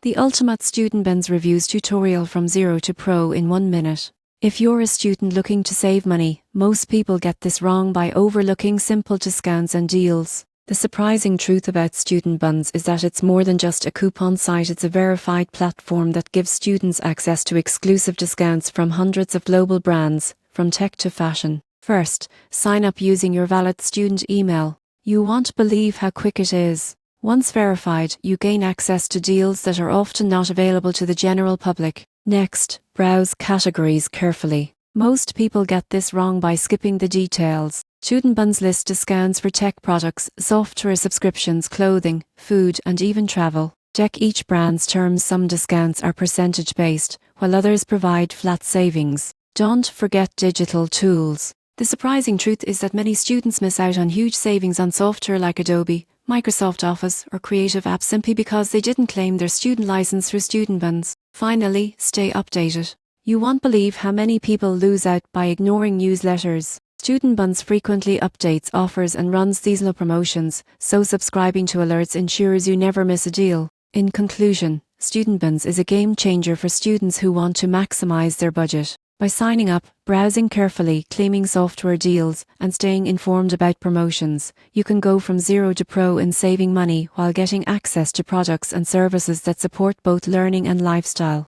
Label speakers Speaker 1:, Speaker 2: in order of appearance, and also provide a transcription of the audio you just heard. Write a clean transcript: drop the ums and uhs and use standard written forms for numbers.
Speaker 1: The ultimate StudentBeans reviews tutorial from zero to pro in 1 minute. If you're a student looking to save money, most people get this wrong by overlooking simple discounts and deals. The surprising truth about StudentBeans is that it's more than just a coupon site. It's a verified platform that gives students access to exclusive discounts from hundreds of global brands, from tech to fashion. First, sign up using your valid student email. You won't believe how quick it is. Once verified, you gain access to deals that are often not available to the general public. Next, browse categories carefully. Most people get this wrong by skipping the details. StudentBeans lists discounts for tech products, software subscriptions, clothing, food, and even travel. Check each brand's terms. Some discounts are percentage-based, while others provide flat savings. Don't forget digital tools. The surprising truth is that many students miss out on huge savings on software like Adobe, Microsoft Office, or creative apps simply because they didn't claim their student license through StudentBeans. Finally, stay updated. You won't believe how many people lose out by ignoring newsletters. StudentBeans frequently updates offers and runs seasonal promotions, so subscribing to alerts ensures you never miss a deal. In conclusion, StudentBeans is a game changer for students who want to maximize their budget. By signing up, browsing carefully, claiming software deals, and staying informed about promotions, you can go from zero to pro in saving money while getting access to products and services that support both learning and lifestyle.